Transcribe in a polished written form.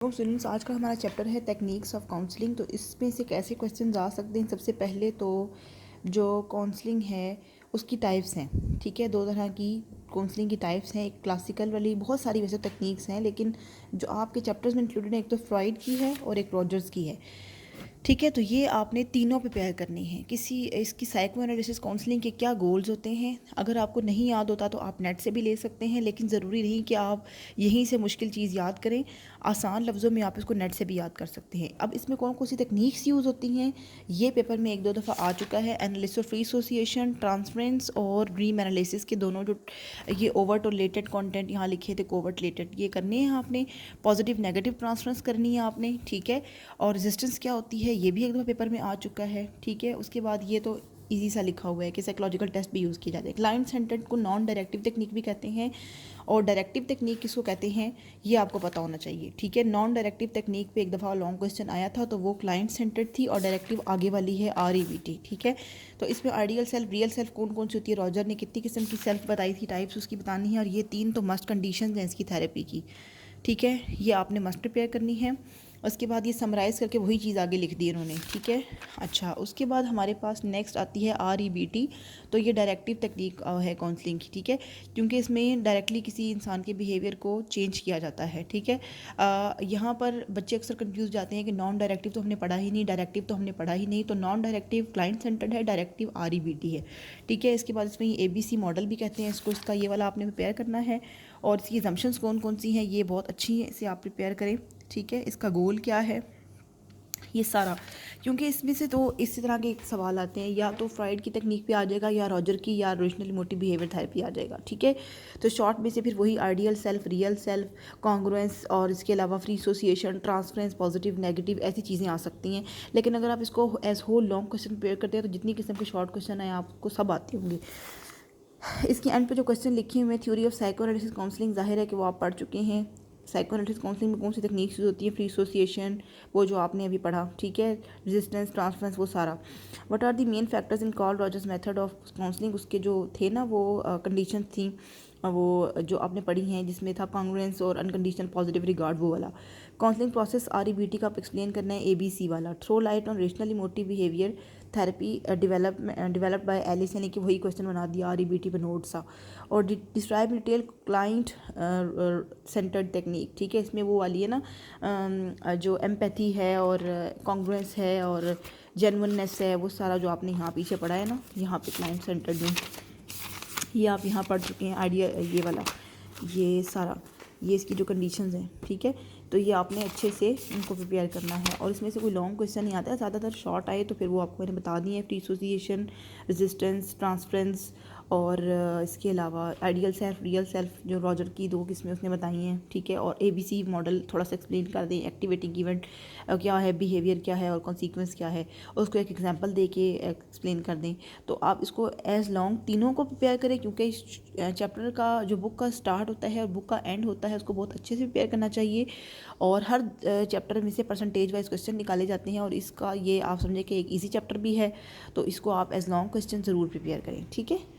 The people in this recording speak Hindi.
तो स्टूडेंट्स, आज का हमारा चैप्टर है टेक्निक्स ऑफ काउंसलिंग। तो इसमें से कैसे क्वेश्चन आ सकते हैं। सबसे पहले तो जो काउंसलिंग है उसकी टाइप्स हैं। ठीक है, दो तरह की काउंसलिंग की टाइप्स हैं। एक क्लासिकल वाली, बहुत सारी वैसे टेक्निक्स हैं, लेकिन जो आपके चैप्टर्स में इंक्लूडेड है एक तो फ्रॉइड की है और एक रॉजर्स की है। ठीक है, तो ये आपने तीनों प्रिपेयर करनी है। इसकी साइको एनालिसिस काउंसलिंग के क्या गोल्स होते हैं, अगर आपको नहीं याद होता तो आप नेट से भी ले सकते हैं, लेकिन ज़रूरी नहीं कि आप यहीं से मुश्किल चीज़ याद करें। आसान लफ्ज़ों में आप इसको नेट से भी याद कर सकते हैं। अब इसमें कौन कौन सी टेक्निक्स यूज़ होती हैं, ये पेपर में एक दो दफ़ा आ चुका है। Analysis of free association, transference और ड्रीम एनालिसिस के दोनों जो ये ओवर्ट और लेटेड कंटेंट यहाँ लिखे थे, कोवर्ट लेटेड, ये करने हैं आपने। पॉजिटिव नेगेटिव ट्रांसफरेंस करनी है आपने। ठीक है, और रेजिस्टेंस क्या होती है ये भी एक दफ़ा पेपर में आ चुका है। ठीक है, उसके बाद ये तो इजी सा लिखा हुआ है कि साइकोलॉजिकल टेस्ट भी यूज़ किए जाते हैं। क्लाइंट सेंटर्ड को नॉन डायरेक्टिव टेक्निक भी कहते हैं, और डायरेक्टिव टेक्निक किसको कहते हैं ये आपको पता होना चाहिए। ठीक है, नॉन डायरेक्टिव टेक्निक पे एक दफ़ा लॉन्ग क्वेश्चन आया था, तो वो क्लाइंट सेंटर्ड थी, और डायरेक्टिव आगे वाली है REBT। ठीक है, तो इसमें आइडियल सेल्फ, रियल सेल्फ कौन कौन सी होती है, रॉजर ने कितनी किस्म की सेल्फ बताई थी, टाइप्स उसकी बतानी है, और ये तीन तो मस्ट कंडीशन हैं इसकी थेरेपी की। ठीक है, ये आपने मस्ट प्रिपेयर करनी है। उसके बाद ये समराइज़ करके वही चीज़ आगे लिख दी इन्होंने। ठीक है, अच्छा, उसके बाद हमारे पास नेक्स्ट आती है REBT। तो ये डायरेक्टिव टेक्निक है काउंसलिंग की। ठीक है, क्योंकि इसमें डायरेक्टली किसी इंसान के बिहेवियर को चेंज किया जाता है। ठीक है, यहाँ पर बच्चे अक्सर कंफ्यूज जाते हैं कि नॉन डायरेक्टिव तो हमने पढ़ा ही नहीं, डायरेक्टिव तो हमने पढ़ा ही नहीं। तो नॉन डायरेक्टिव क्लाइंट सेंटर्ड है, डायरेक्टिव REBT है। ठीक है, इसके बाद इसमें ये ABC मॉडल भी कहते हैं इसको, इसका ये वाला आपने प्रिपेयर करना है। और इसकी एजम्पशंस कौन कौन सी हैं ये बहुत अच्छी हैं, इसे आप प्रिपेयर करें। ठीक है, इसका गोल क्या है, ये सारा, क्योंकि इसमें से तो इसी तरह के सवाल आते हैं, या तो फ्राइड की टेक्निक पे आ जाएगा, या रॉजर की, या रोशनल इमोटिव बिहेवियर थेरेपी आ जाएगा। ठीक है, तो शॉर्ट में से फिर वही ideal self, real self, congruence, और इसके अलावा free association, transference, positive negative, ऐसी चीज़ें आ सकती हैं। लेकिन अगर आप इसको as whole long question prepare करते हैं तो जितनी किस्म के शॉर्ट क्वेश्चन हैं आपको सब आते होंगे। इसके एंड पे जो क्वेश्चन लिखे हुए हैं, theory of psycho analysis counselling, जाहिर है कि वो आप पढ़ चुके हैं। साइको एनालिसिस काउंसलिंग में कौन सी टेक्निक्स यूज होती है, फ्री एसोसिएशन, वो जो आपने अभी पढ़ा। ठीक है, रेजिस्टेंस, ट्रांसफरेंस, वो सारा। What are the main factors in Carl Rogers method of counselling, उसके जो थे ना वो कंडीशन थी, वो जो आपने पढ़ी हैं, जिसमें था कॉन्ग्रुएंस और अनकंडीशनल पॉजिटिव रिगार्ड, वो वाला। काउंसलिंग प्रोसेस REBT का आप एक्सप्लेन करना है, ABC वाला। Throw light on rational emotive behaviour therapy developed by Ellis, यानी कि वही क्वेश्चन बना दिया REBT पे नोट सा। और describe detail client centred technique. ठीक है, इसमें वो वाली है ना, जो एम्पैथी है और कॉन्ग्रुएंस है और जेन्युइननेस है, वो सारा जो आपने यहाँ पीछे पढ़ा है ना, यहाँ पे क्लाइंट सेंटर्ड में, ये आप यहाँ पढ़ चुके हैं। आइडिया ये वाला, ये सारा, ये इसकी जो कंडीशंस हैं। ठीक है, तो ये आपने अच्छे से इनको प्रिपेयर करना है। और इसमें से कोई लॉन्ग क्वेश्चन नहीं आता है, ज़्यादातर शॉर्ट आए तो फिर वो आपको मैंने बता दिए हैं। फ्री एसोसिएशन, रेजिस्टेंस, ट्रांसफरेंस, और इसके अलावा आइडियल सेल्फ, रियल सेल्फ, जो रॉजर की दो किस्में उसने बताई हैं। ठीक है, और ABC मॉडल थोड़ा सा एक्सप्लेन कर दें, एक्टिवेटिंग इवेंट क्या है, बिहेवियर क्या है, और कॉन्सिक्वेंस क्या है, और उसको एक एग्जांपल दे के एक्सप्लेन कर दें। तो आप इसको एज लॉन्ग तीनों को प्रिपेयर करें, क्योंकि इस चैप्टर का जो बुक का स्टार्ट होता है और बुक का एंड होता है उसको बहुत अच्छे से प्रिपेयर करना चाहिए। और हर चैप्टर में से परसेंटेज वाइज क्वेश्चन निकाले जाते हैं, और इसका ये आप समझें कि एक ईजी चैप्टर भी है, तो इसको आप एज लॉन्ग क्वेश्चन ज़रूर प्रिपेयर करें। ठीक है।